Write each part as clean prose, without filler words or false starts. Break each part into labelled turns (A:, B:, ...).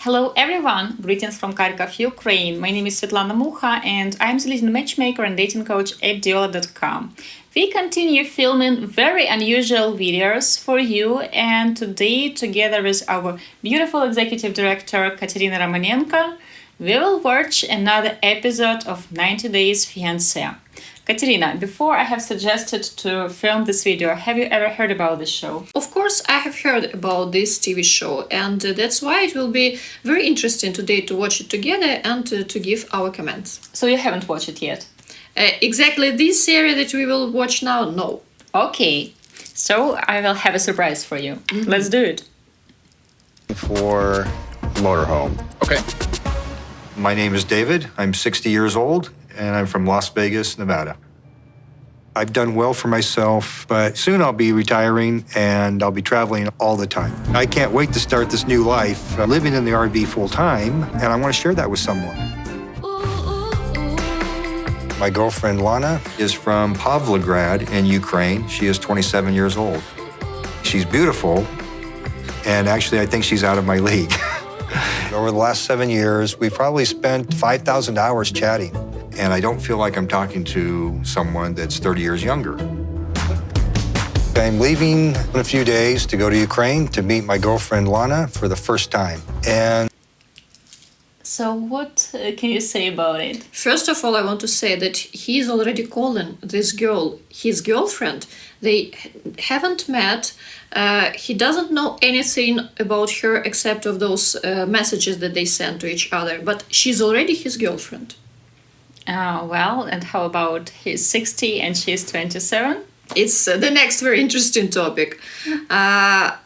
A: Hello everyone, greetings from Kharkov, Ukraine. My name is Svetlana Mucha and I'm the leading matchmaker and dating coach at Diolli.com. We continue filming very unusual videos for you, and today, together with our beautiful executive director Katerina Romanenko, we will watch another episode of 90 Days Fiancé. Katerina, before I have suggested to film this video, have you ever heard about this show?
B: Of course, I have heard about this TV show, and that's why it will be very interesting today to watch it together and to give our comments.
A: So you haven't watched it yet?
B: Exactly this series that we will watch now, no.
A: Okay, so I will have a surprise for you. Let's do it.
C: For motorhome.
D: Okay.
C: My name is David. I'm 60 years old, and I'm from Las Vegas, Nevada. I've done well for myself, but soon I'll be retiring and I'll be traveling all the time. I can't wait to start this new life, living in the RV full time, and I want to share that with someone. My girlfriend Lana is from Pavlograd in Ukraine. She is 27 years old. She's beautiful, and actually I think she's out of my league. Over the last 7 years, we've probably spent 5,000 hours chatting, and I don't feel like I'm talking to someone that's 30 years younger. I'm leaving in a few days to go to Ukraine to meet my girlfriend Lana for the first time. And
A: so what can you say about it?
B: First of all, I want to say that he's already calling this girl his girlfriend. They haven't met. He doesn't know anything about her except of those messages that they send to each other. But she's already his girlfriend.
A: Well, and how about he's 60 and she's 27?
B: It's the next very interesting topic.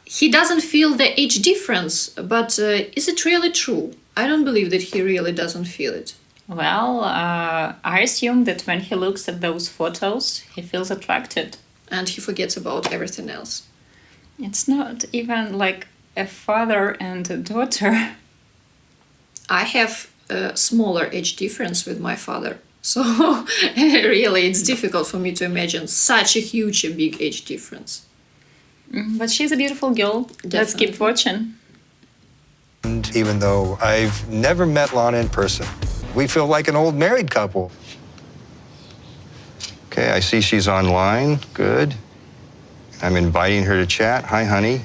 B: He doesn't feel the age difference, but is it really true? I don't believe that he really doesn't feel it.
A: Well, I assume that when he looks at those photos, he feels attracted.
B: And he forgets about everything else.
A: It's not even like a father and a daughter.
B: I have a smaller age difference with my father. So really, it's difficult for me to imagine such a huge, a big age difference.
A: But she's a beautiful girl.
B: Definitely.
A: Let's keep watching.
C: And even though I've never met Lana in person, we feel like an old married couple. Okay, I see she's online. Good. I'm inviting her to chat. Hi, honey.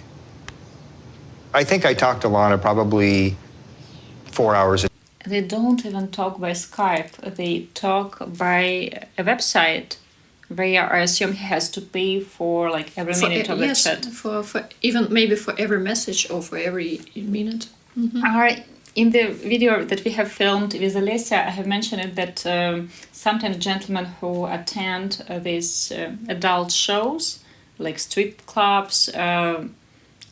C: I think I talked to Lana probably 4 hours a day.
A: They don't even talk by Skype. They talk by a website where I assume he has to pay for like every minute of the chat.
B: For even maybe for every message or for every minute.
A: In the video that we have filmed with Alessia, I have mentioned that sometimes gentlemen who attend these adult shows, like strip clubs,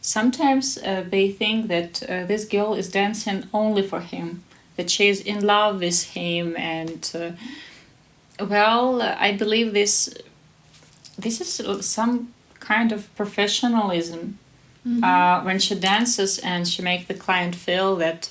A: sometimes they think that this girl is dancing only for him, that she is in love with him, and well, I believe this is some kind of professionalism. When she dances and she makes the client feel that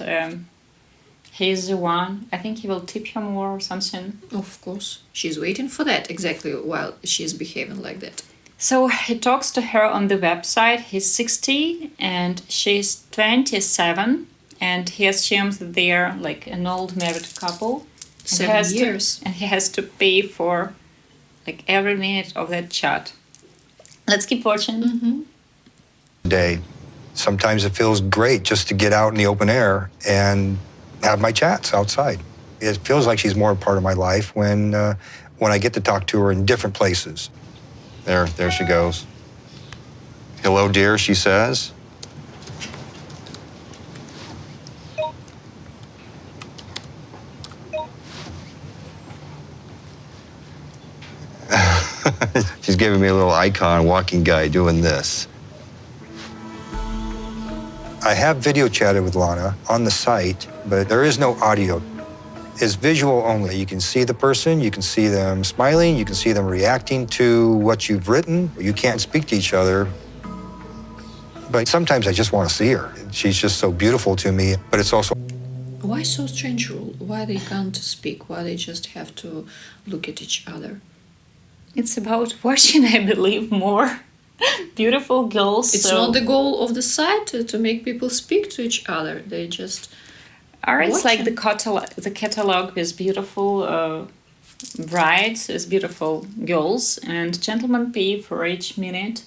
A: he's the one, I think he will tip her more or something.
B: Of course, she's waiting for that exactly while she's behaving like that.
A: So he talks to her on the website. He's 60 and she's 27, and he assumes that they are like an old married couple.
B: 7 years.
A: And he has to pay for like every minute of that chat. Let's keep watching.
C: Day. Sometimes it feels great just to get out in the open air and have my chats outside. It feels like she's more a part of my life when I get to talk to her in different places. There she goes. Hello, dear, she says. She's giving me a little icon walking guy doing this. I have video chatted with Lana on the site, but there is no audio. It's visual only. You can see the person, you can see them smiling, you can see them reacting to what you've written. You can't speak to each other, but sometimes I just want to see her. She's just so beautiful to me, but it's also...
B: Why so strange rule? Why they can't speak? Why they just have to look at each other?
A: It's about watching, I believe, more. beautiful girls.
B: It's
A: so,
B: not the goal of the site to make people speak to each other. They just
A: or it's like the
B: watching.
A: catalog with beautiful brides, with beautiful girls, and gentlemen pay for each minute.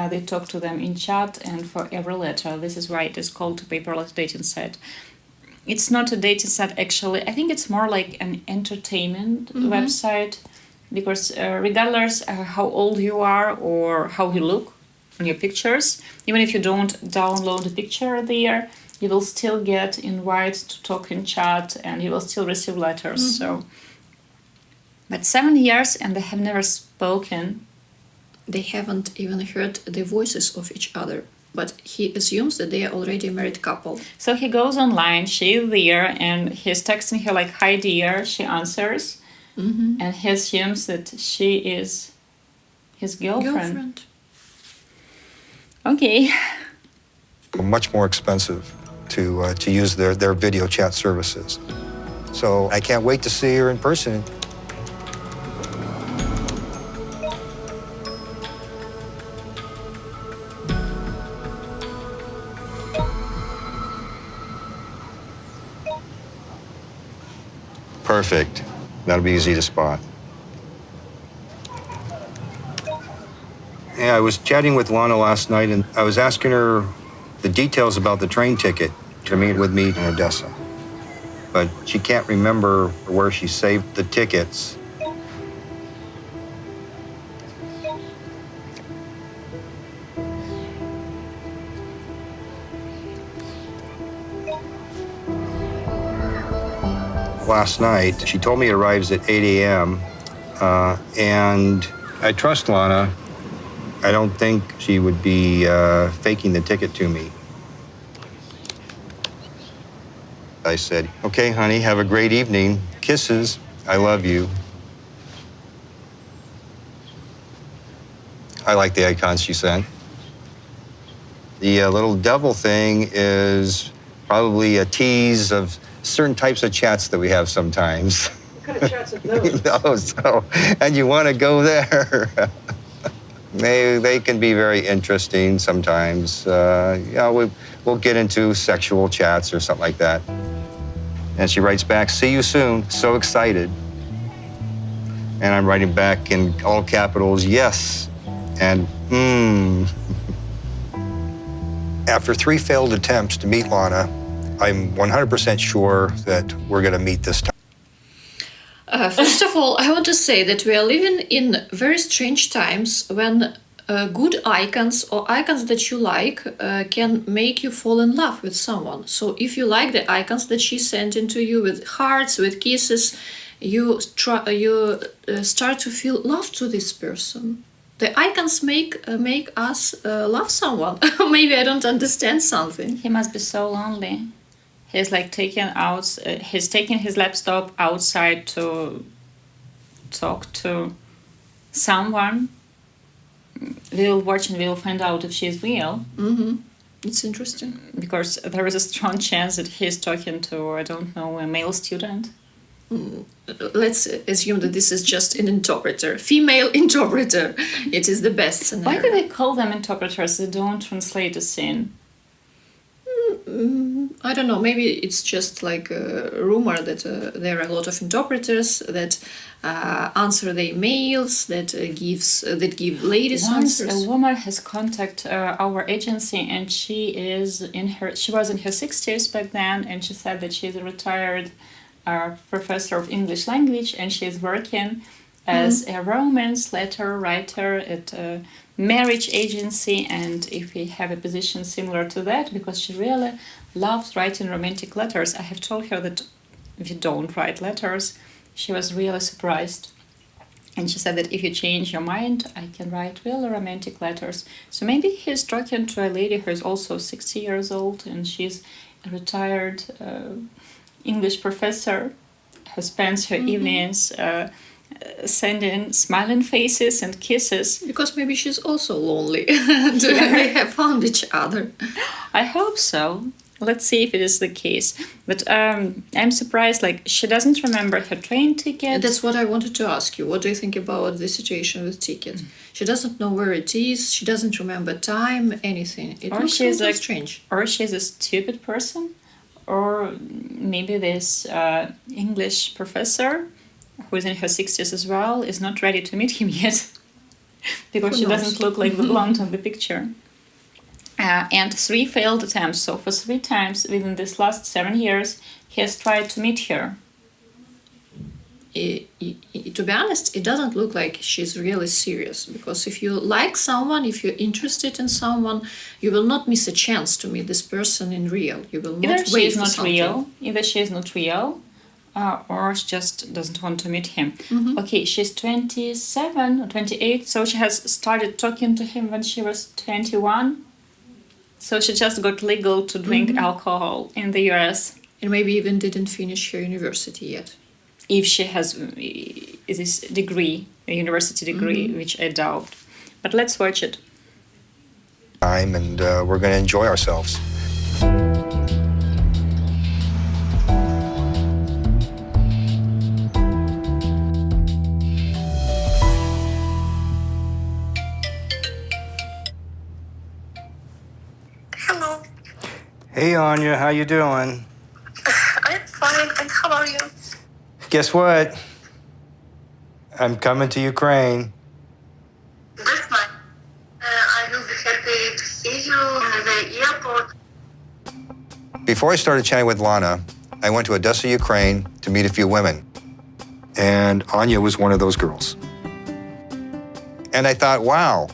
A: They talk to them in chat and for every letter. This is why it is called a paperless dating site. It's not a dating site actually. I think it's more like an entertainment website, because regardless how old you are or how you look on your pictures, even if you don't download a picture there, you will still get invited to talk in chat and you will still receive letters. So, but 7 years and they have never spoken.
B: They haven't even heard the voices of each other. But he assumes that they are already a married couple.
A: So he goes online, she is there, and he's texting her like, "Hi dear," she answers. And he assumes that she is his girlfriend. Okay.
C: Much more expensive to use their video chat services. So I can't wait to see her in person. Perfect. That'll be easy to spot. Yeah, I was chatting with Lana last night, and I was asking her the details about the train ticket to meet with me in Odessa. But she can't remember where she saved the tickets. Last night, she told me it arrives at 8 a.m., and I trust Lana. I don't think she would be faking the ticket to me. I said, "Okay, honey, have a great evening. Kisses. I love you." I like the icons she sent. The little devil thing is probably a tease of certain types of chats that we have sometimes.
D: What kind of chats are those?
C: And you want to go there. They can be very interesting sometimes. We'll get into sexual chats or something like that. And she writes back, "See you soon, so excited." And I'm writing back in all capitals, "Yes," and After 3 failed attempts to meet Lana, I'm 100% sure that we're going to meet this time.
B: First of all, I want to say that we are living in very strange times when good icons or icons that you like can make you fall in love with someone. So if you like the icons that she sent into you with hearts, with kisses, you start to feel love to this person. The icons make us love someone. Maybe I don't understand something.
A: He must be so lonely. He's like he's taking his laptop outside to talk to someone. We will watch and we will find out if she's real.
B: It's interesting.
A: Because there is a strong chance that he's talking to, I don't know, a male student.
B: Let's assume that this is just an interpreter, female interpreter. It is the best scenario.
A: Why do they call them interpreters? They don't translate a scene.
B: I don't know. Maybe it's just like a rumor that there are a lot of interpreters that answer the emails, that give ladies
A: Once
B: answers.
A: a woman has contacted our agency, and she was in her 60s back then, and she said that she's a retired professor of English language, and she's working as a romance letter writer at a marriage agency, and if we have a position similar to that, because she really loves writing romantic letters. I have told her that we don't write letters. She was really surprised, and she said that if you change your mind, I can write really romantic letters. So maybe he's talking to a lady who is also 60 years old, and she's a retired English professor who spends her evenings sending smiling faces and kisses.
B: Because maybe she's also lonely and they have found each other.
A: I hope so. Let's see if it is the case. But I'm surprised, like, she doesn't remember her train ticket.
B: That's what I wanted to ask you. What do you think about the situation with ticket? She doesn't know where it is. She doesn't remember time, anything. It looks a little strange.
A: Or she's a stupid person. Or maybe this English professor, who is in her 60s as well, is not ready to meet him yet. Because she doesn't look like the blonde on the picture. And 3 failed attempts. So for 3 times within this last 7 years, he has tried to meet her.
B: To be honest, it doesn't look like she's really serious. Because if you like someone, if you're interested in someone, you will not miss a chance to meet this person in real. You will not wait for something.
A: Either she is not real, or she just doesn't want to meet him. Okay, she's 27 or 28, so she has started talking to him when she was 21. So she just got legal to drink alcohol in the US.
B: And maybe even didn't finish her university yet.
A: If she has this degree, a university degree, which I doubt. But let's watch it.
C: Time, and we're going to enjoy ourselves.
D: Hello.
E: Hey, Anya, how you doing?
D: I'm fine, and how are you?
E: Guess what? I'm coming to Ukraine.
D: That's nice. I will be happy to see you in the airport.
C: Before I started chatting with Lana, I went to Odessa, Ukraine to meet a few women. And Anya was one of those girls. And I thought, wow,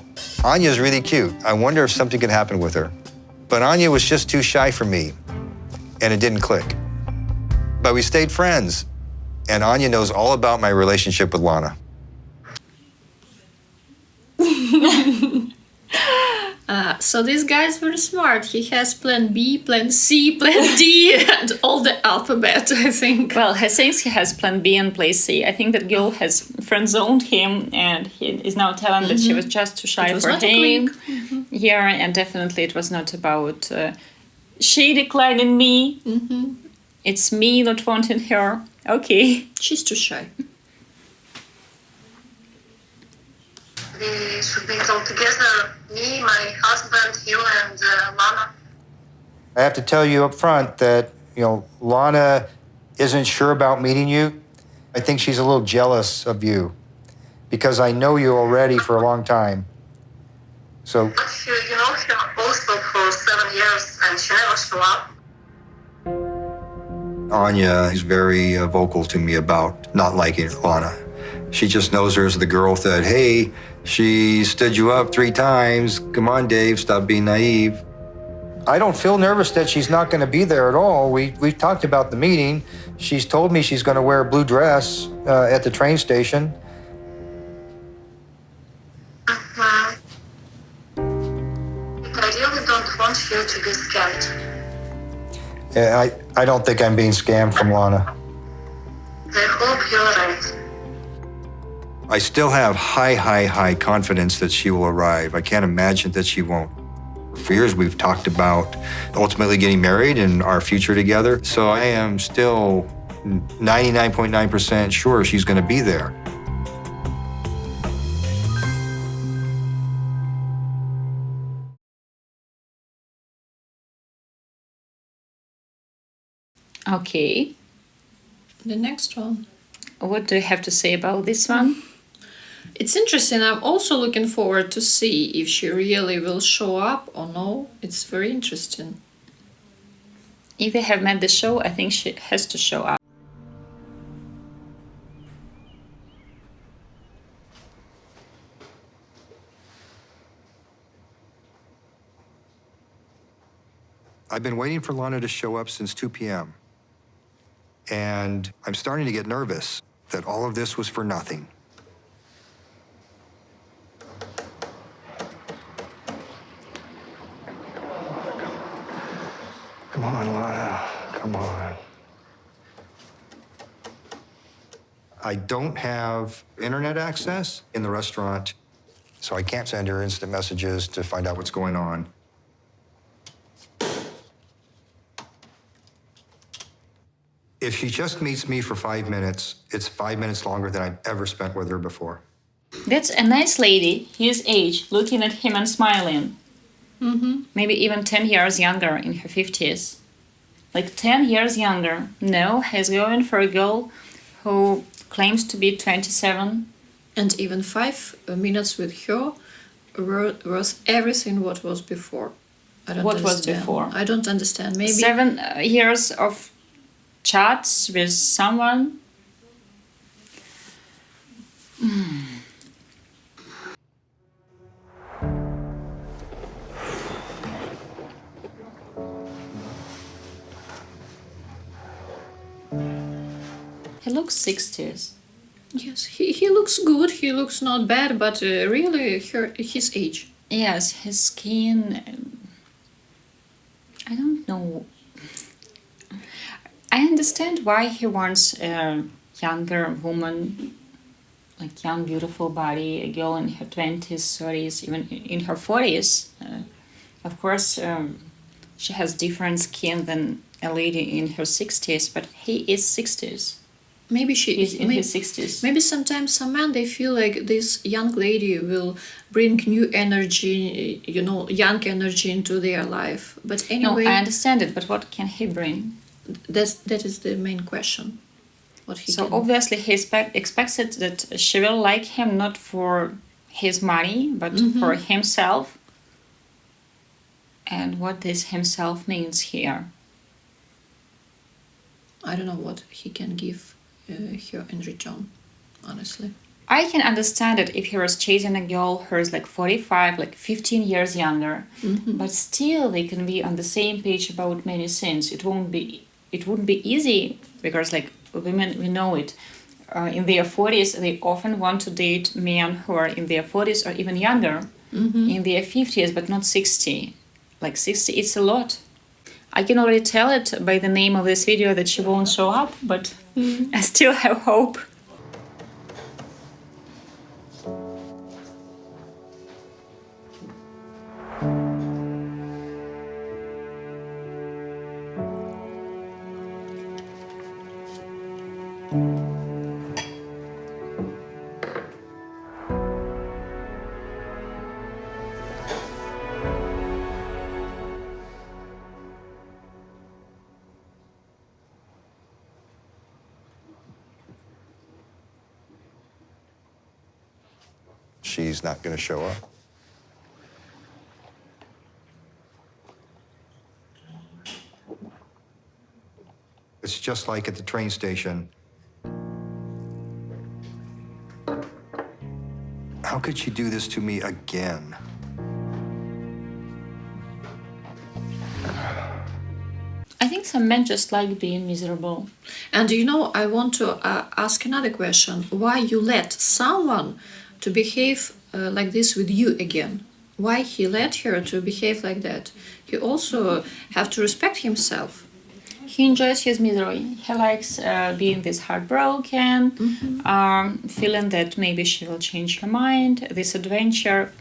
C: Anya's really cute. I wonder if something could happen with her. But Anya was just too shy for me, and it didn't click. But we stayed friends, and Anya knows all about my relationship with Lana.
B: So this guy's very smart. He has plan B, plan C, plan D, and all the alphabet, I think.
A: Well, he thinks he has plan B and plan C. I think that girl has friend-zoned him, and he is now telling that she was just too shy for him. Yeah, and definitely it was not about she declining me. It's me not wanting her. Okay.
B: She's too shy.
D: We should be all together, me, my husband, you, and Lana.
E: I have to tell you up front that, Lana isn't sure about meeting you. I think she's a little jealous of you because I know you already for a long time. So,
D: But you know her also for 7 years, and she never showed up.
C: Anya is very vocal to me about not liking Lana. She just knows her as the girl that, hey, she stood you up 3 times. Come on, Dave, stop being naive.
E: I don't feel nervous that she's not going to be there at all. We've talked about the meeting. She's told me she's going to wear a blue dress at the train station.
D: But I really don't want you to be scared.
E: I don't think I'm being scammed from Lana.
D: I hope you're right.
C: I still have high confidence that she will arrive. I can't imagine that she won't. For years, we've talked about ultimately getting married and our future together. So I am still 99.9% sure she's going to be there.
A: Okay.
B: The next one.
A: What do you have to say about this one?
B: It's interesting. I'm also looking forward to see if she really will show up or no. It's very interesting.
A: If they have met the show, I think she has to show up.
C: I've been waiting for Lana to show up since 2 p.m. And I'm starting to get nervous that all of this was for nothing.
E: Come on, Lana. Come on.
C: I don't have internet access in the restaurant, so I can't send her instant messages to find out what's going on. if she just meets me for 5 minutes, it's 5 minutes longer than I've ever spent with her before.
A: That's a nice lady, his age, looking at him and smiling. Maybe even 10 years younger, in her 50s. Like 10 years younger. No, he's going for a girl who claims to be 27.
B: And even 5 minutes with her worth everything what was before. I don't
A: What was
B: understand.
A: before?
B: I don't understand. Maybe
A: 7 years of chats with someone. He looks 60s.
B: yes, he looks good. He looks not bad, but really his age.
A: Yes, his skin. I don't know. I understand why he wants a younger woman, like young, beautiful body, a girl in her 20s, 30s, even in her 40s. Of course, she has different skin than a lady in her 60s, but he is 60s.
B: Maybe
A: He's in his 60s.
B: Maybe sometimes some men they feel like this young lady will bring new energy, young energy into their life. But
A: No,
B: anyway,
A: I understand it, but what can he bring?
B: that is the main question. What he
A: So
B: can.
A: obviously he expects it that she will like him not for his money, but for himself. And what this himself means here.
B: I don't know what he can give her in return, honestly.
A: I can understand it if he was chasing a girl who is like 45, like 15 years younger. But still they can be on the same page about many things. It wouldn't be easy because like women, we know it. In their 40s, they often want to date men who are in their 40s or even younger. In their 50s, but not 60. Like 60, it's a lot. I can already tell it by the name of this video that she won't show up, but I still have hope.
C: She's not going to show up. It's just like at the train station. How could she do this to me again?
A: I think some men just like being miserable.
B: And I want to ask another question. Why you let someone to behave like this with you again? Why he let her to behave like that? He also have to respect himself.
A: He enjoys his misery. He likes being this heartbroken, feeling that maybe she will change her mind, this adventure.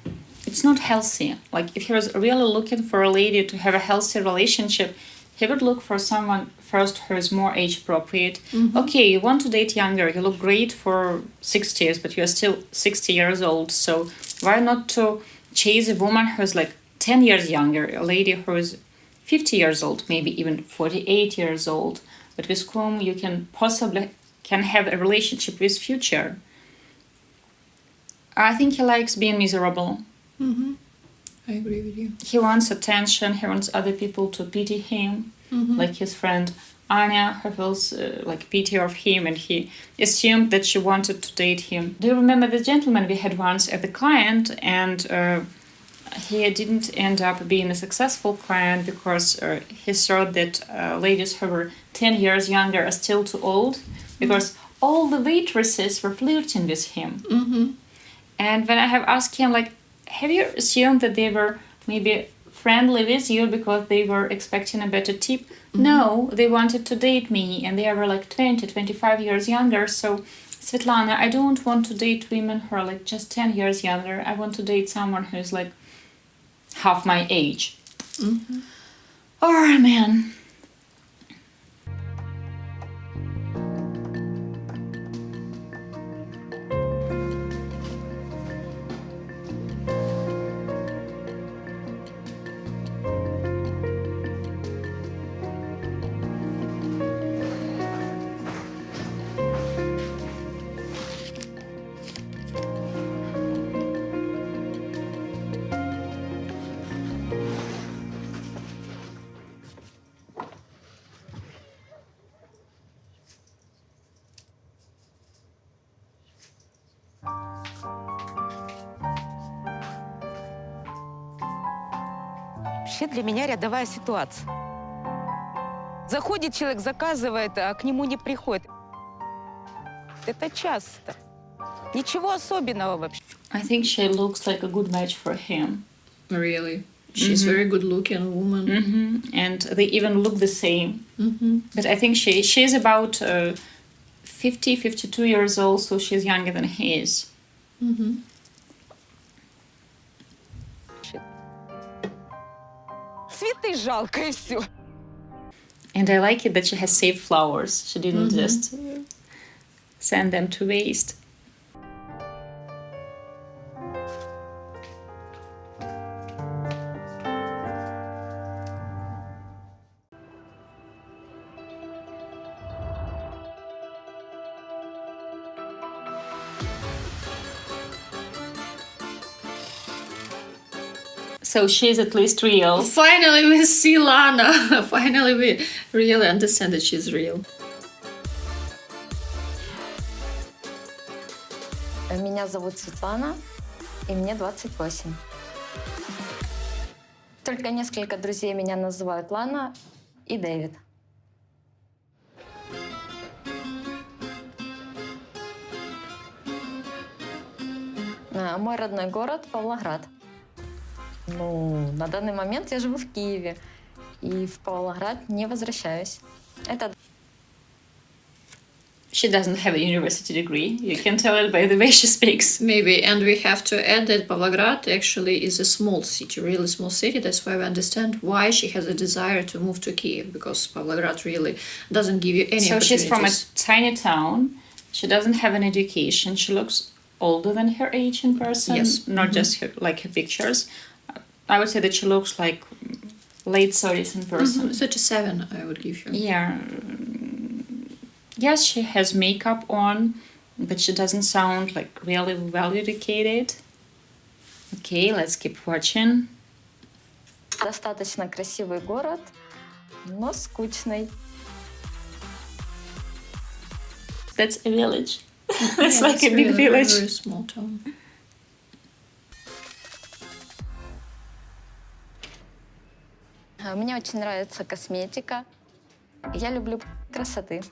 A: It's not healthy. Like if he was really looking for a lady to have a healthy relationship, he would look for someone first who is more age appropriate. Okay, you want to date younger, you look great for 60s, but you're still 60 years old. So why not to chase a woman who's like 10 years younger, a lady who is 50 years old, maybe even 48 years old, but with whom you can possibly have a relationship with future. I think he likes being miserable.
B: I agree with you.
A: He wants attention, he wants other people to pity him, like his friend Anya, who feels like pity of him, and he assumed that she wanted to date him. Do you remember the gentleman we had once at the client, and he didn't end up being a successful client because he thought that ladies who were 10 years younger are still too old, because all the waitresses were flirting with him. And when I have asked him, like, have you assumed that they were maybe friendly with you because they were expecting a better tip? No, they wanted to date me, and they were like 20, 25 years younger. So, Svetlana, I don't want to date women who are like just 10 years younger. I want to date someone who's like half my age. Oh, man.
F: Вообще для меня рядовая ситуация. Заходит человек, заказывает, а к нему не приходит. Это часто. Ничего особенного вообще.
A: I think she looks like a good match for him.
B: Really. She's very good looking woman.
A: And they even look the same. But I think she is about 50, 52 years old, so she's younger than he is.
F: Цветы жалко и все.
A: And I like it that she has saved flowers. She didn't just send them to waste. So she's at least real.
B: Finally we see Lana. Finally we really understand that she's real.
G: Меня зовут Светлана, и мне 28. Только несколько друзей меня называют Лана и Дэвид. Мой родной город — Павлоград. Ну, на данный момент я живу в Киеве, и в Павлоград не возвращаюсь. Это
A: She doesn't have a university degree. You can tell it by the way she speaks.
B: Maybe, and we have to add that Pavlograd actually is a small city, really small city. That's why we understand why she has a desire to move to Kiev, because Pavlograd really doesn't give you any
A: So she's from a
B: opportunities.
A: tiny town. She doesn't have an education. She looks older than her age in person.
B: Yes.
A: Not just her, like her pictures. I would say that she looks like late 30s in person.
B: 37, I would give her.
A: Yeah. Yes, she has makeup on, but she doesn't sound like really well educated. Okay, let's keep watching.
G: достаточно красивый город, но скучный.
A: That's a village. It's
B: Yeah,
A: like a big
B: really
A: village.
B: Very small town.
G: Мне очень нравится косметика. Я люблю красоты.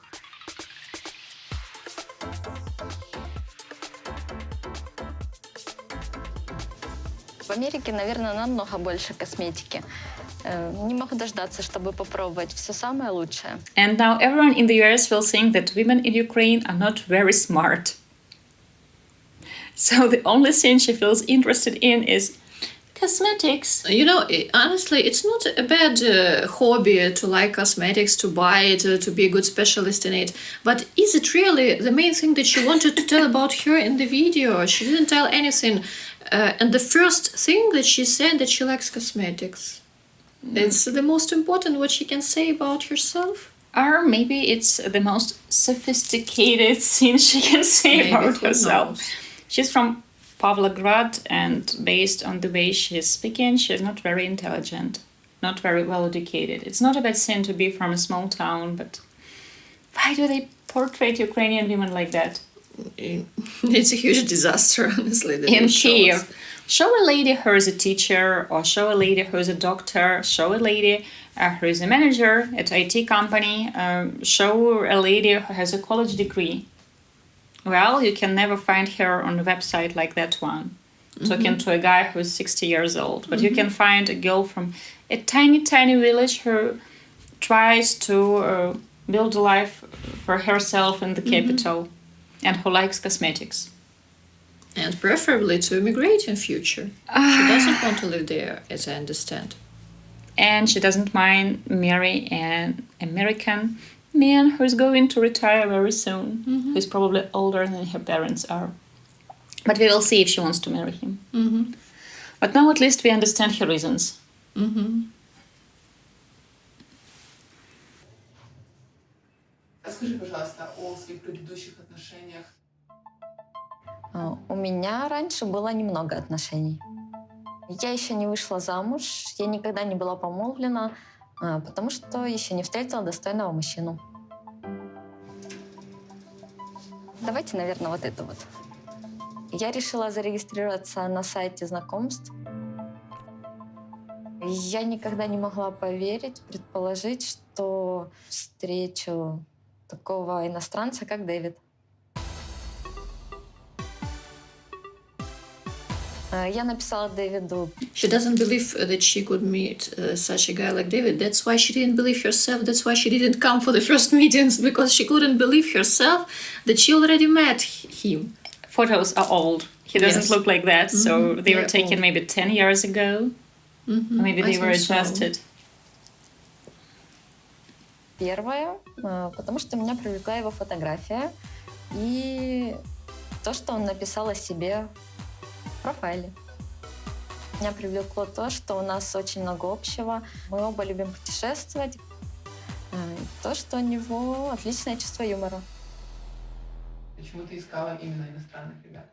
G: В Америке, наверное, намного больше косметики. Не могу дождаться, чтобы попробовать все самое лучшее.
A: And now everyone in the US will think that women in Ukraine are not very smart. So the only thing she feels interested in is cosmetics.
B: You know, honestly, it's not a bad hobby to like cosmetics, to buy it, to be a good specialist in it. But is it really the main thing that she wanted to tell about her in the video? She didn't tell anything. And the first thing that she said that she likes cosmetics. It's the most important what she can say about herself.
A: Or maybe it's the most sophisticated thing she can say
B: Maybe,
A: about
B: who
A: herself.
B: knows?
A: She's from Pavlograd, and based on the way she is speaking, she's not very intelligent, not very well educated. It's not a bad thing to be from a small town, but why do they portray Ukrainian women like that?
B: It's a huge disaster, honestly. that
A: In
B: they show us.
A: Kiev, show a lady who is a teacher, or show a lady who is a doctor, show a lady who is a manager at IT company, show a lady who has a college degree. Well, you can never find her on a website like that one, talking to a guy who is 60 years old. But you can find a girl from a tiny, tiny village who tries to build a life for herself in the capital and who likes cosmetics.
B: And preferably to immigrate in future. She doesn't want to live there, as I understand.
A: And she doesn't mind marry an American man who is going to retire very soon, who is probably older than her parents are. But we will see if she wants to marry him. But now at least we understand her reasons.
H: Расскажи, пожалуйста, о своих предыдущих отношениях.
G: У меня раньше было немного отношений. Я еще не вышла замуж, я никогда не была помолвлена, потому что еще не встретила достойного мужчину. Давайте, наверное, вот это вот. Я решила зарегистрироваться на сайте знакомств. Я никогда не могла поверить, предположить, что встречу такого иностранца, как Дэвид. Я написала Дэвиду.
B: She doesn't believe that she could meet such a guy like David. That's why she didn't believe herself. That's why she didn't come for the first meetings, because she couldn't believe herself that she already met him.
A: Photos are old. He doesn't
B: Yes.
A: look like that, so they were
B: They're
A: taken
B: old.
A: maybe 10 years ago. Maybe
B: I
A: they were
B: think so.
A: adjusted.
G: Первое, потому что меня привлекла его фотография и то, что он написал о себе в профайле. Меня привлекло то, что у нас очень много общего. Мы оба любим путешествовать. И то, что у него отличное чувство юмора.
H: Почему ты искала именно иностранных ребят?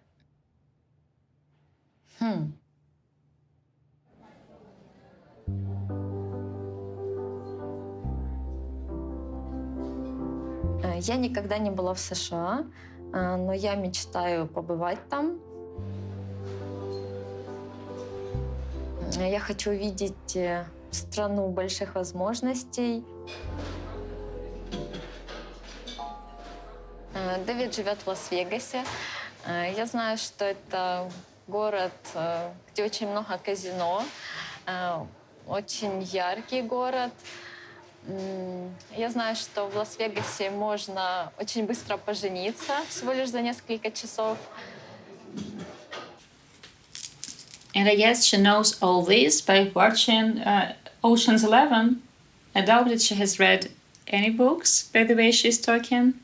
G: Я никогда не была в США, но я мечтаю побывать там. Я хочу увидеть страну больших возможностей. Дэвид живет в Лас-Вегасе. Я знаю, что это город, где очень много казино, очень яркий город. Я знаю, что в Лас-Вегасе можно очень быстро пожениться, всего лишь за несколько часов.
A: And I guess she knows all this by watching Ocean's 11. I doubt that she has read any books by the way she's talking.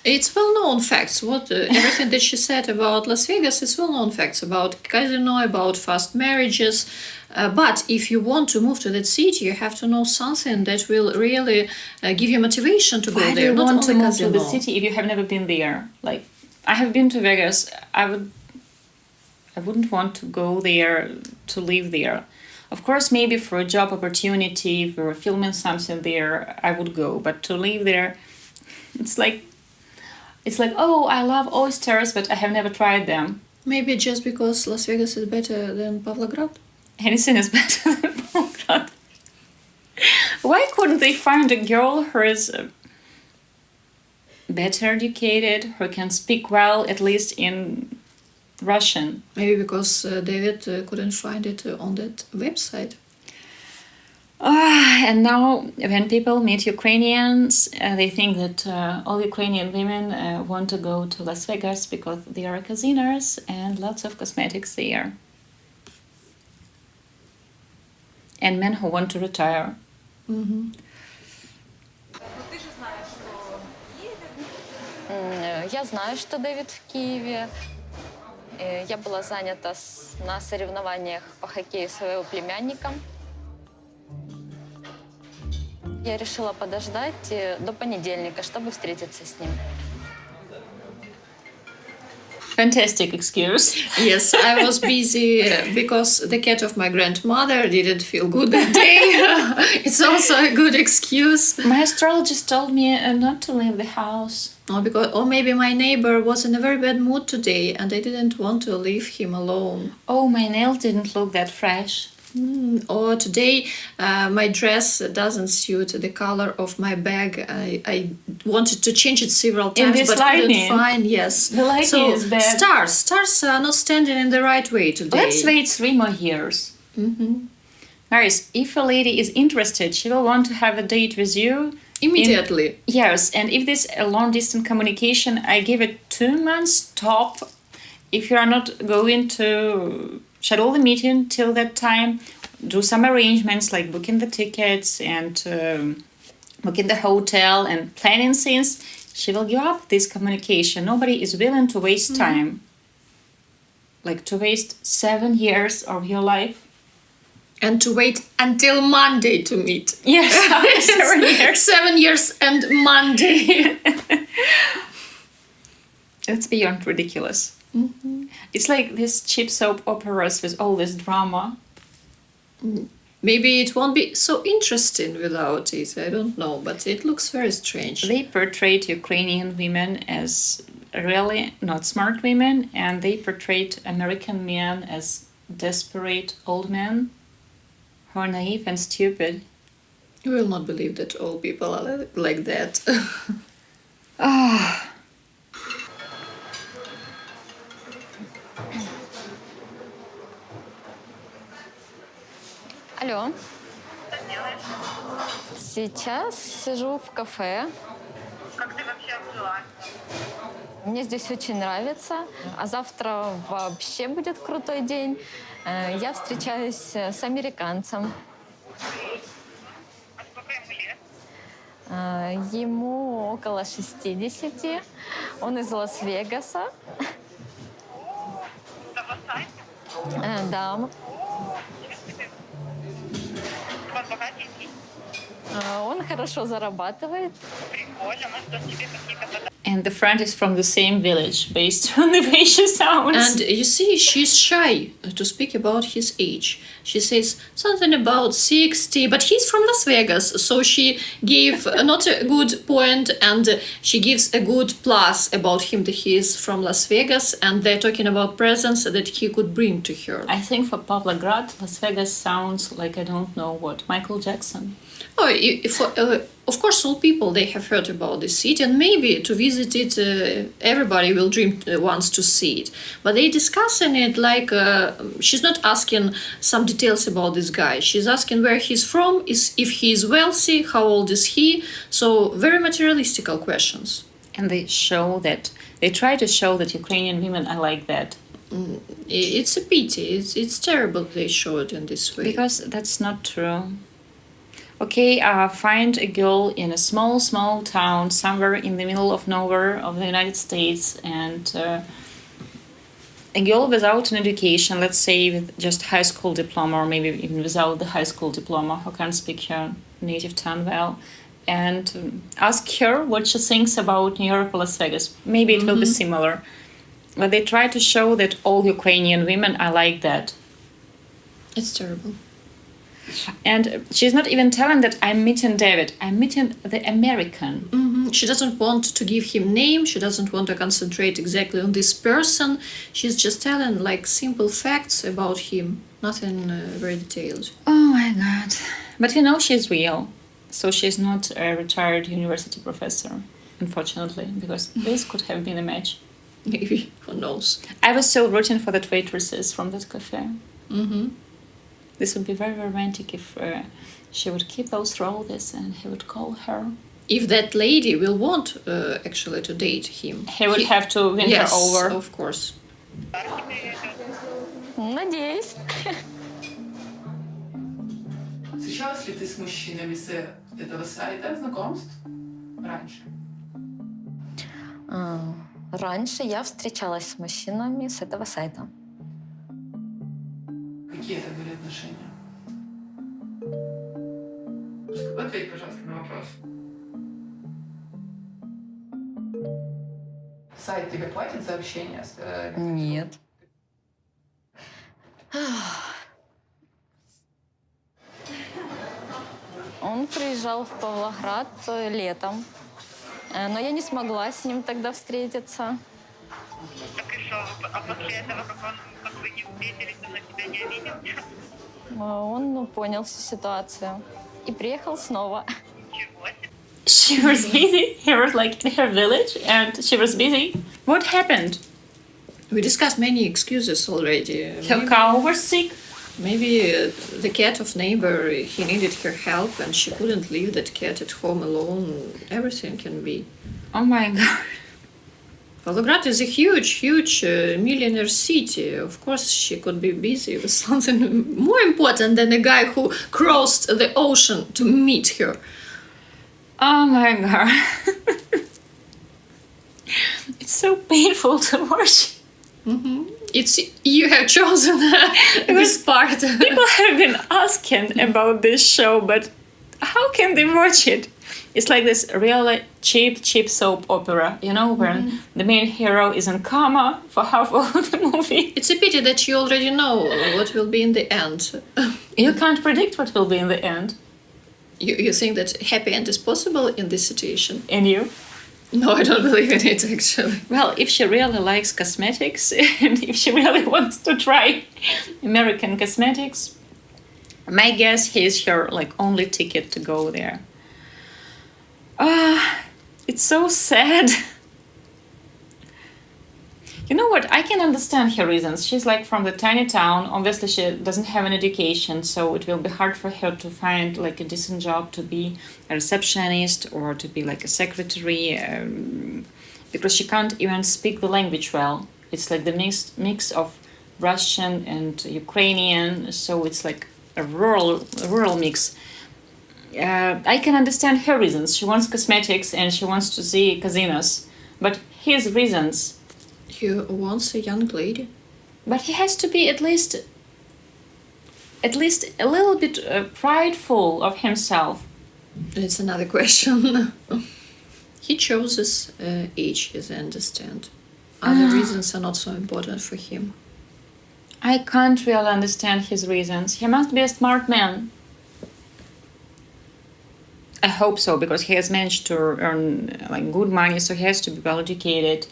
B: It's well-known facts. Everything that she said about Las Vegas, it's well-known facts about casino, about fast marriages. But if you want to move to that city, you have to know something that will really give you motivation to go
A: Why do
B: there.
A: you
B: Not
A: want to
B: only
A: move to the
B: casino.
A: city if you have never been there? Like, I have been to Vegas. I wouldn't want to go there to live there. Of course, maybe for a job opportunity, if we were filming something there, I would go. But to live there, it's like, oh, I love oysters, but I have never tried them.
B: Maybe just because Las Vegas is better than Pavlograd?
A: Anything is better than Belgrade. Why couldn't they find a girl who is better educated, who can speak well, at least in Russian?
B: Maybe because David couldn't find it on that website.
A: And now, when people meet Ukrainians, they think that all Ukrainian women want to go to Las Vegas because there are casinos and lots of cosmetics there. And men who want to retire.
G: Я знаю, что Дэвид в Киеве. Я была занята на соревнованиях по хоккею своего племянника. Я решила подождать до понедельника, чтобы встретиться с ним.
A: Fantastic excuse.
B: Yes, I was busy because the cat of my grandmother didn't feel good that day. It's also a good excuse.
A: My astrologist told me not to leave the house.
B: Or maybe my neighbor was in a very bad mood today and I didn't want to leave him alone.
A: Oh, my nails didn't look that fresh.
B: Or today my dress doesn't suit the color of my bag. I wanted to change it several
A: In
B: times,
A: this
B: but
A: lighting.
B: couldn't find. Yes,
A: The lighting
B: so
A: is bad.
B: Stars are not standing in the right way today.
A: Let's wait 3 more years. Guys, if a lady is interested, she will want to have a date with you.
B: Immediately.
A: Yes, and if this a long distance communication, I give it 2 months top. If you are not going to schedule the meeting till that time, do some arrangements like booking the tickets and booking the hotel and planning things, she will give up this communication. Nobody is willing to waste time. Like to waste 7 years of your life.
B: And to wait until Monday to meet.
A: Yes, 7 years.
B: 7 years and Monday.
A: It's beyond ridiculous. It's like these cheap soap operas with all this drama.
B: Maybe it won't be so interesting without it. I don't know, but it looks very strange.
A: They portrayed Ukrainian women as really not smart women, and they portrayed American men as desperate old men. How naive and stupid.
B: You will not believe that all people are like that.
A: Ah.
G: Алло. Сейчас сижу в кафе.
D: Как ты вообще обжилась?
G: Мне здесь очень нравится. А завтра вообще будет крутой день. Я встречаюсь с американцем.
D: А сколько ему лет?
G: Ему около 60. Он из Лас-Вегаса. Да.
D: Он богатенький.
G: Он хорошо зарабатывает.
D: Прикольно, может, он тебе какие-то подарки.
A: And the friend is from the same village, based on the way she sounds.
B: And you see, she's shy to speak about his age. She says something about 60, but he's from Las Vegas, so she gave not a good point, and she gives a good plus about him that he is from Las Vegas, and they're talking about presents that he could bring to her.
A: I think for Pavlograd, Las Vegas sounds like I don't know what, Michael Jackson.
B: Oh, of course, all people, they have heard about this city, and maybe to visit it, everybody will dream once to see it. But they discussing it like she's not asking some details about this guy. She's asking where he's from, if he is wealthy, how old is he. So very materialistical questions.
A: And they try to show that Ukrainian women are like that.
B: It's a pity. It's terrible they show it in this way.
A: Because that's not true. Okay, find a girl in a small town somewhere in the middle of nowhere of the United States, and a girl without an education, let's say with just high school diploma, or maybe even without the high school diploma, who can't speak her native tongue well, and ask her what she thinks about New York or Las Vegas. Maybe it will be similar. But they try to show that all Ukrainian women are like that.
B: It's terrible.
A: And she's not even telling that I'm meeting David. I'm meeting the American.
B: She doesn't want to give him name. She doesn't want to concentrate exactly on this person. She's just telling like simple facts about him. Nothing very detailed.
A: Oh my God. But we know she's real. So she's not a retired university professor, unfortunately, because this could have been a match.
B: Maybe. Who knows?
A: I was so rooting for that waitresses from that cafe. This would be very romantic if she would keep those roses and he would call her.
B: If that lady will want actually to date him,
A: He would have to win her over.
B: Of course.
G: Надеюсь.
H: Встречалась ли ты с мужчинами с этого сайта знакомств раньше?
G: Раньше я встречалась с мужчинами с этого сайта.
H: Какие это были отношения? Ответь, пожалуйста, на вопрос. Сайт тебе платит за общение с...
G: Нет. Он приезжал в Павлоград летом, но я не смогла с ним тогда встретиться.
D: Так и что? А после этого, как вы не встретились, он на тебя не обиделся?
G: Он понял всю ситуацию и приехал снова.
D: Чего себе?
A: She was busy. He was like in her village and she was busy. What happened?
B: We discussed many excuses already.
A: Her cow was sick.
B: Maybe the cat of neighbor, he needed her help and she couldn't leave that cat at home alone. Everything can be.
A: Oh my God.
B: Volgograd is a huge millionaire city. Of course, she could be busy with something more important than a guy who crossed the ocean to meet her.
A: Oh my God. It's so painful to watch.
B: It's you have chosen this part.
A: People have been asking about this show, but how can they watch it? It's like this really cheap soap opera, you know, where the main hero is in coma for half of the movie.
B: It's a pity that you already know what will be in the end.
A: You can't predict what will be in the end.
B: You think that happy end is possible in this situation?
A: And you?
B: No, I don't believe in it, actually.
A: Well, if she really likes cosmetics and if she really wants to try American cosmetics, My guess, he's her like only ticket to go there. It's so sad. You know what? I can understand her reasons. She's like from the tiny town. Obviously, she doesn't have an education, so it will be hard for her to find like a decent job to be a receptionist or to be like a secretary, because she can't even speak the language well. It's like the mix of Russian and Ukrainian, so it's like a rural mix. I can understand her reasons. She wants cosmetics and she wants to see casinos, but his reasons.
B: He wants a young lady.
A: But he has to be at least a little bit prideful of himself.
B: It's another question. He chooses age, as I understand. Other reasons are not so important for him.
A: I can't really understand his reasons. He must be a smart man. I hope so, because he has managed to earn like good money, so he has to be well educated.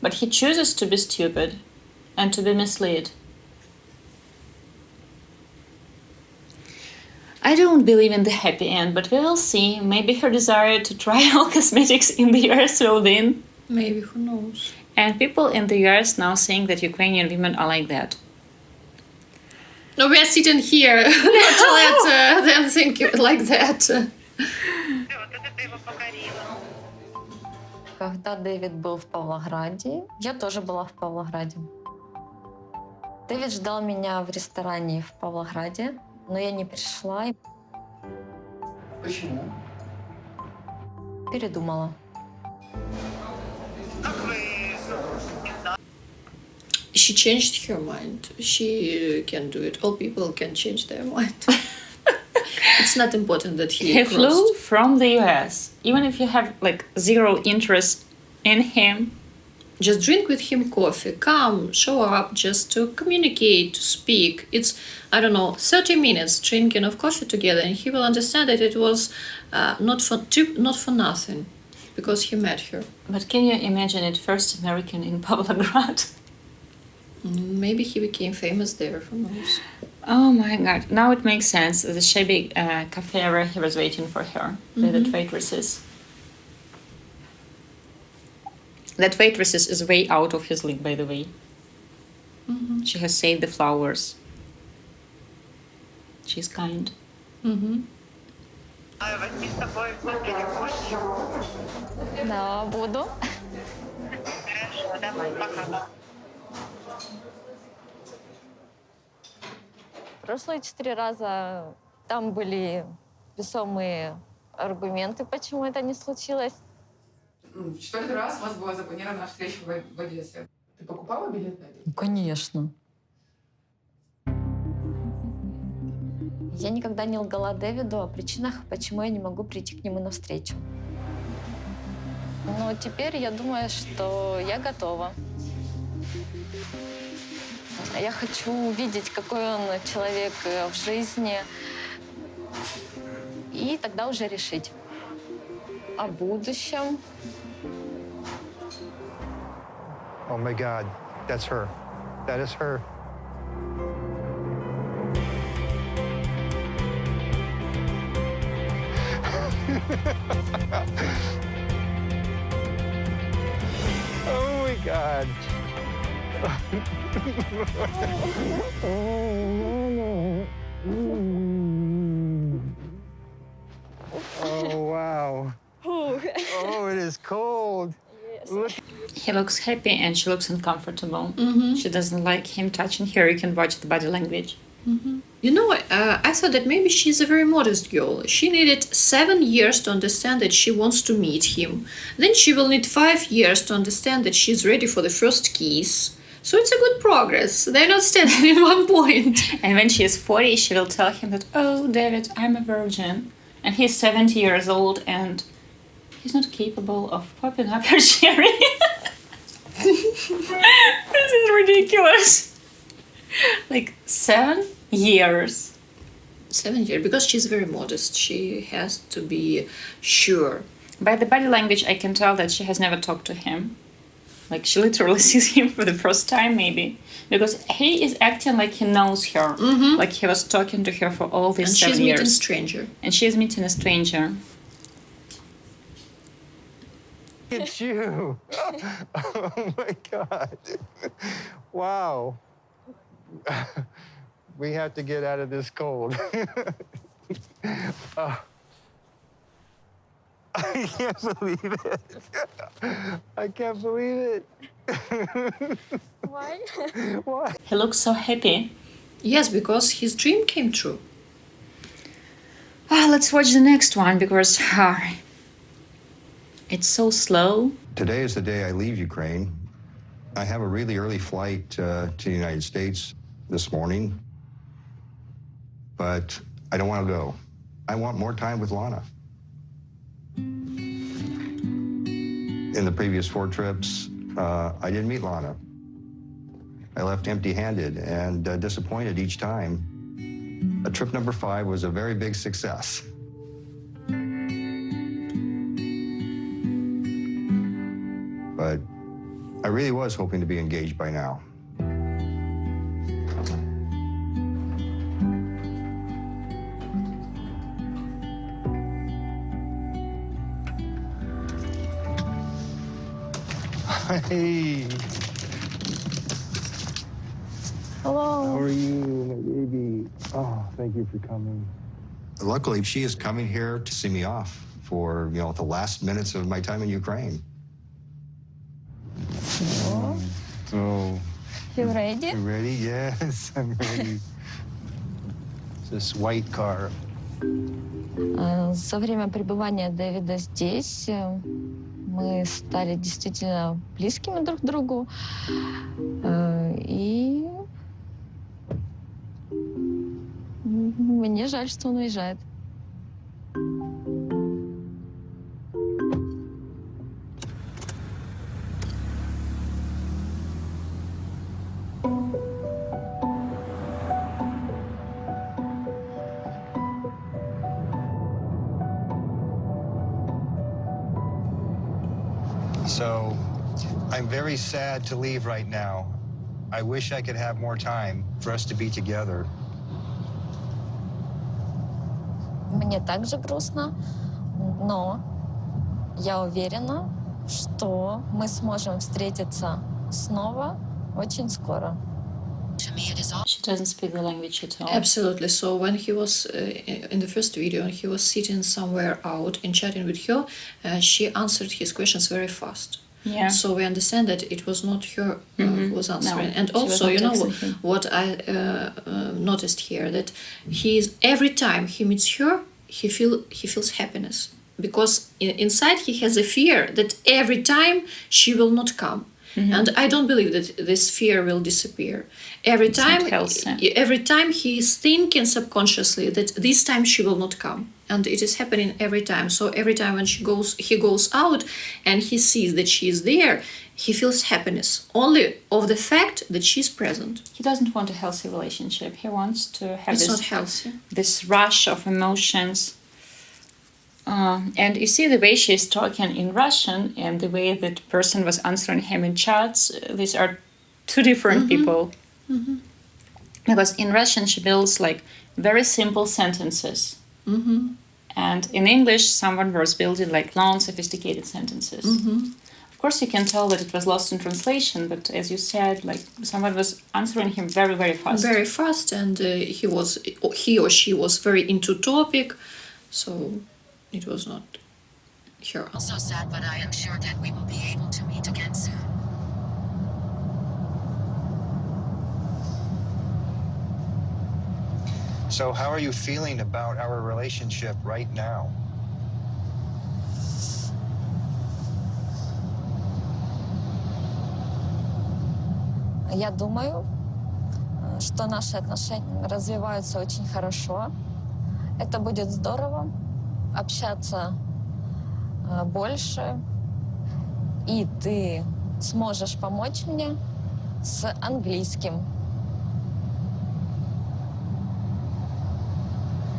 A: But he chooses to be stupid and to be misled. I don't believe in the happy end, but we will see. Maybe her desire to try all cosmetics in the US will win.
B: Maybe, who knows?
A: And people in the US now saying that Ukrainian women are like that.
B: No, we are sitting here not to let them think like that.
G: Когда Дэвид был в Павлограде, я тоже была в Павлограде. Дэвид ждал меня в ресторане в Павлограде, но я не пришла и
H: Почему?
G: передумала.
B: She changed her mind. She can do it. All people can change their mind. It's not important that he
A: flew from the US. Even if you have like zero interest in him,
B: just drink with him coffee, come, show up, just to communicate, to speak. It's, I don't know, 30 minutes drinking of coffee together, and he will understand that it was not for nothing, because he met her.
A: But can you imagine it, first American in Pavlograd?
B: Maybe he became famous there, who knows?
A: Oh my god, now it makes sense. The shabby cafe where he was waiting for her, with the waitresses. That waitress is way out of his league, by the way. She has saved the flowers. She's kind.
G: Да, буду. Прошлые 4 раза там были весомые аргументы, почему это не случилось.
H: В 4-й раз у вас была запланирована встреча в Одессе. Ты покупала билет на это?
G: Конечно. Я никогда не лгала Дэвиду о причинах, почему я не могу прийти к нему навстречу. Но теперь я думаю, что я готова. Я хочу увидеть, какой он человек в жизни, и тогда уже решить о будущем.
E: Oh my God, that's her. That is her. Oh my God. Oh, wow. Oh, it is cold. Look.
A: He looks happy and she looks uncomfortable. She doesn't like him touching her. You can watch the body language.
B: You know, I thought that maybe she's a very modest girl. She needed 7 years to understand that she wants to meet him. Then she will need 5 years to understand that she's ready for the first kiss. So it's a good progress. They're not standing in one point.
A: And when she is 40, she will tell him that, oh, David, I'm a virgin. And he's 70 years old and he's not capable of popping up her cherry. This is ridiculous. Like 7 years.
B: 7 years, because she's very modest. She has to be sure.
A: By the body language, I can tell that she has never talked to him. Like she literally sees him for the first time, maybe. Because he is acting like he knows her. Like he was talking to her for all these
B: And
A: 7
B: she's
A: years.
B: meeting a stranger.
A: And she's meeting a stranger.
E: Look at you. Oh my God. Wow. We have to get out of this cold. I can't believe it. I can't believe it.
G: Why?
E: Why?
A: He looks so happy.
B: Yes, because his dream came true.
A: Let's watch the next one because it's so slow.
C: Today is the day I leave Ukraine. I have a really early flight to the United States this morning, but I don't want to go. I want more time with Lana. In the previous 4 trips, I didn't meet Lana. I left empty-handed and disappointed each time. Trip number 5 was a very big success. But I really was hoping to be engaged by now.
E: Hey.
G: Hello.
E: How are you, my baby? Oh, thank you for coming.
C: Luckily, she is coming here to see me off for, the last minutes of my time in Ukraine.
E: So,
G: You ready?
E: you ready? Yes, I'm ready. It's this white car.
G: За время пребывания Дэвида здесь мы стали действительно близкими друг к другу. И мне жаль, что он уезжает.
E: So, I'm very sad to leave right now. I wish I could have more time for us to be together.
G: Мне также грустно, но я уверена, что мы сможем встретиться снова очень скоро.
A: She doesn't speak the language at all.
B: Absolutely. So when he was in the first video, he was sitting somewhere out and chatting with her, she answered his questions very fast.
A: Yeah.
B: So we understand that it was not her who was answering.
A: No,
B: and
A: she was
B: also,
A: not texting him.
B: what I noticed here, that every time he meets her, he feels happiness, because inside he has a fear that every time she will not come. And I don't believe that this fear will disappear. Every time he is thinking subconsciously that this time she will not come. And it is happening every time. So every time when he goes out and he sees that she is there, he feels happiness only of the fact that she's present.
A: He doesn't want a healthy relationship. He wants to have
B: It's not healthy.
A: this rush of emotions. And you see the way she's talking in Russian and the way that person was answering him in chats. These are 2 different people. Because in Russian she builds like very simple sentences. And in English someone was building like long, sophisticated sentences. Of course you can tell that it was lost in translation, but as you said, like someone was answering him very, very fast.
B: Very fast, and he or she was very into topic, so it was not her.
I: Also sad, but I am sure that we will be able to meet again soon.
E: So, how are you feeling about our relationship right now?
G: Я думаю, что наши отношения развиваются очень хорошо. Это будет здорово общаться больше, и ты сможешь помочь мне с английским.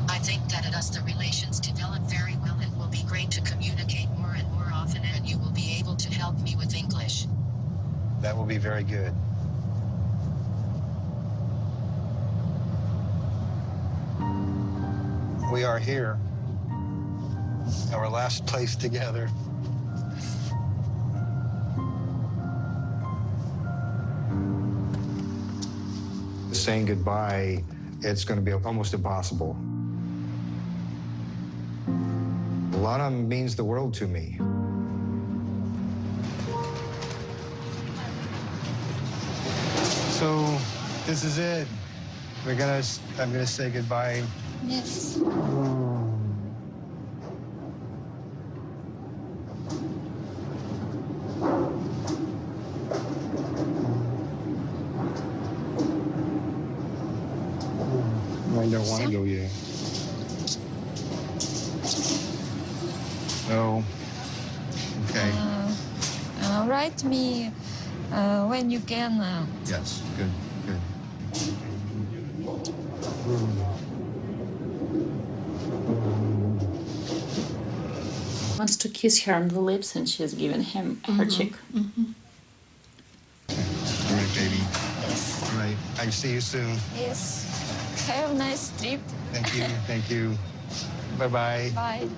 I: I think that as the relations develop very well, it will be great to communicate more and more often, and you will be able to help me with English.
E: That will be very good. We are here, our last place together. Saying goodbye, it's going to be almost impossible. Lana means the world to me. So, this is it. I'm gonna say goodbye.
G: Yes.
E: I don't want to go yet. No. Okay.
G: Write me when you can.
E: Yes. Good. Good.
A: Wants to kiss her on the lips, and she's giving him her cheek.
E: All right, baby.
G: Yes.
E: All right. I see you soon.
G: Yes. Have a nice trip.
E: Thank you. Thank you. Bye-bye.
G: Bye.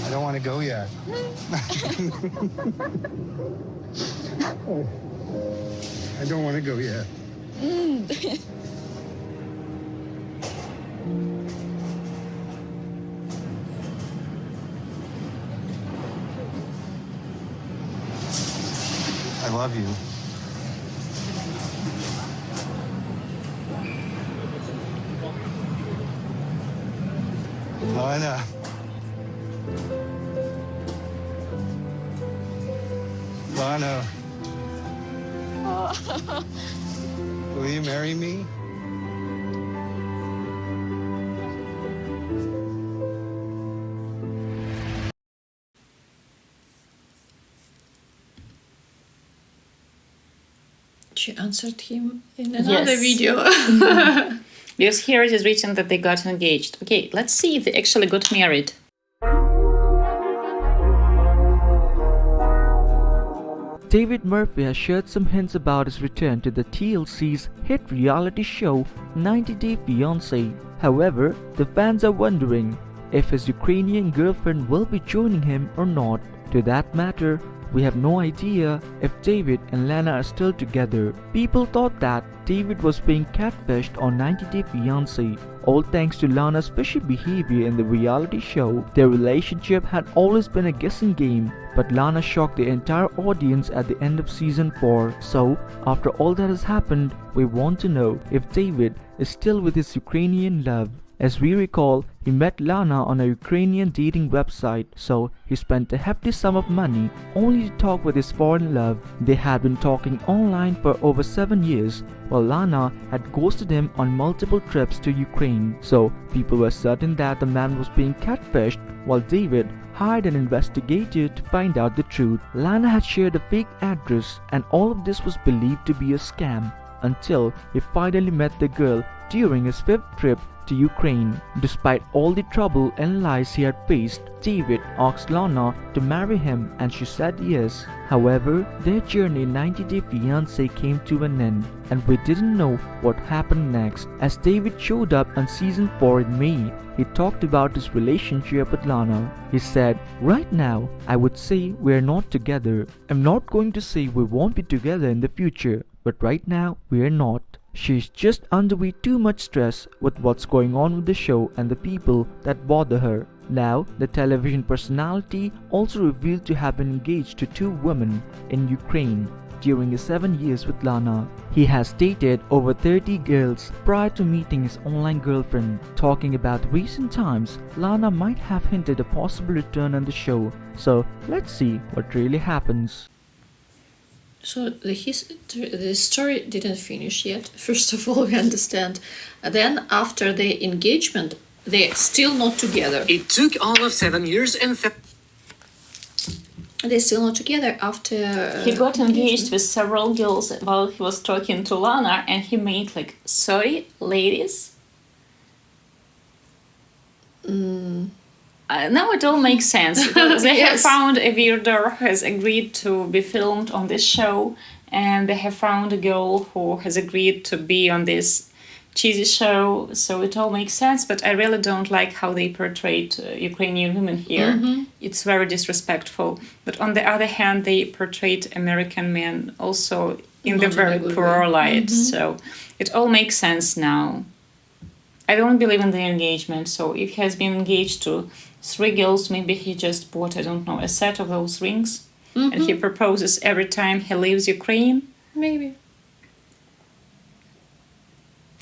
E: I don't want to go yet. I don't want to go yet. I love you. Lana. Lana. Will you marry me?
B: She answered him in another
A: Yes.
B: video.
A: Because here it is written that they got engaged. Okay, let's see if they actually got married.
J: David Murphy has shared some hints about his return to the TLC's hit reality show 90 Day Fiancé. However, the fans are wondering if his Ukrainian girlfriend will be joining him or not. To that matter, we have no idea if David and Lana are still together. People thought that David was being catfished on 90 Day Fiancé. All thanks to Lana's fishy behavior in the reality show, their relationship had always been a guessing game, but Lana shocked the entire audience at the end of season 4. So, after all that has happened, we want to know if David is still with his Ukrainian love. As we recall, he met Lana on a Ukrainian dating website, so he spent a hefty sum of money only to talk with his foreign love. They had been talking online for over 7 years, while Lana had ghosted him on multiple trips to Ukraine. So people were certain that the man was being catfished, while David hired an investigator to find out the truth. Lana had shared a fake address, and all of this was believed to be a scam until he finally met the girl during his 5th trip to Ukraine. Despite all the trouble and lies he had faced, David asked Lana to marry him and she said yes. However, their journey 90 Day Fiancé came to an end and we didn't know what happened next. As David showed up on season 4 in May, he talked about his relationship with Lana. He said, "Right now, I would say we're not together. I'm not going to say we won't be together in the future, but right now we're not. She's just underway too much stress with what's going on with the show and the people that bother her." Now, the television personality also revealed to have been engaged to 2 women in Ukraine during his 7 years with Lana. He has dated over 30 girls prior to meeting his online girlfriend. Talking about recent times, Lana might have hinted a possible return on the show. So, let's see what really happens.
B: So the story didn't finish yet. First of all, we understand. Then after the engagement, they're still not together.
K: It took all of 7 years and
B: They're still not together after...
A: He got engaged with several girls while he was talking to Lana, and he made like 30 ladies. Now it all makes sense. Because they have found a weirdo who has agreed to be filmed on this show, and they have found a girl who has agreed to be on this cheesy show. So it all makes sense, but I really don't like how they portrayed Ukrainian women here. It's very disrespectful. But on the other hand, they portrayed American men also in the very poor light. So it all makes sense now. I don't believe in the engagement. So if he has been engaged to 3 girls, maybe he just bought, I don't know, a set of those rings. And he proposes every time he leaves Ukraine.
B: Maybe.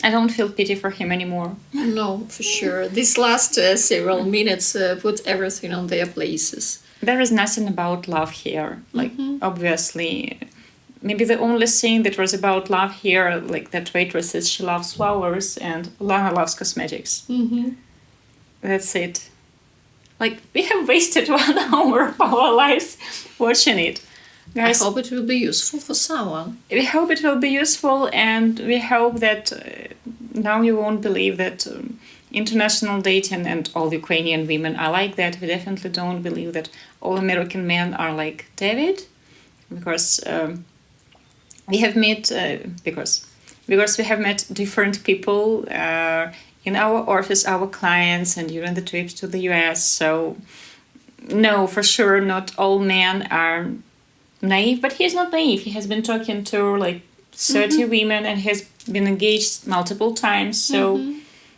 A: I don't feel pity for him anymore.
B: No, for sure. These last several minutes put everything on their places.
A: There is nothing about love here. Like, obviously, maybe the only thing that was about love here, like that waitress says she loves flowers and Lana loves cosmetics. That's it. Like, we have wasted 1 hour of our lives watching it. Guys,
B: I hope it will be useful for someone.
A: We hope it will be useful, and we hope that now you won't believe that international dating and all Ukrainian women are like that. We definitely don't believe that all American men are like David, because we have met because we have met different people in our office, our clients, and during the trips to the US. So no, for sure, not all men are naive, but he's not naive. He has been talking to like 30 women and has been engaged multiple times. So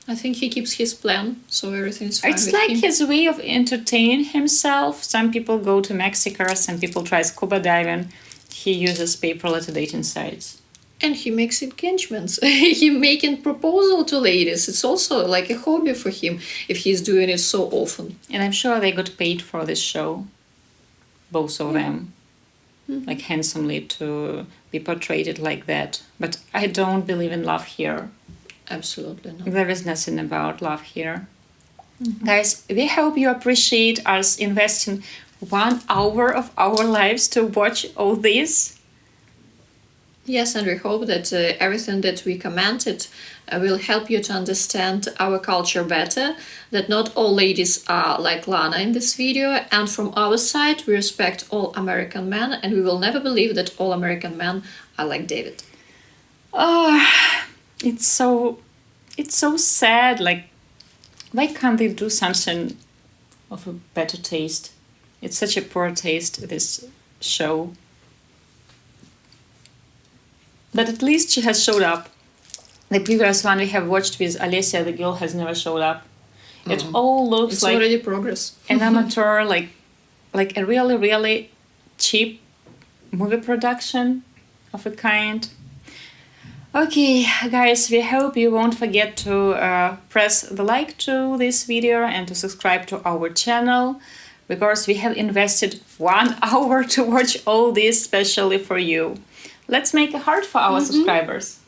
B: I think he keeps his plan, so everything is fine.
A: it's like his way of entertaining himself. Some people go to Mexico, some people try scuba diving. He uses paper letter dating sites.
B: And he makes engagements. He making proposal to ladies. It's also like a hobby for him if he's doing it so often.
A: And I'm sure they got paid for this show, both of them. Like handsomely to be portrayed like that. But I don't believe in love here.
B: Absolutely not.
A: There is nothing about love here. Guys, we hope you appreciate us investing 1 hour of our lives to watch all this.
B: Yes, and we hope that everything that we commented will help you to understand our culture better, that not all ladies are like Lana in this video, and from our side we respect all American men, and we will never believe that all American men are like David.
A: Oh, it's so sad. Like, why can't they do something of a better taste? It's such a poor taste, this show. But at least she has showed up. The previous one we have watched with Alessia, the girl has never showed up. It all looks
B: It's
A: like
B: already progress.
A: an amateur, like a really, really cheap movie production of a kind. Okay, guys, we hope you won't forget to press the like to this video and to subscribe to our channel, because we have invested 1 hour to watch all this specially for you. Let's make a heart for our subscribers.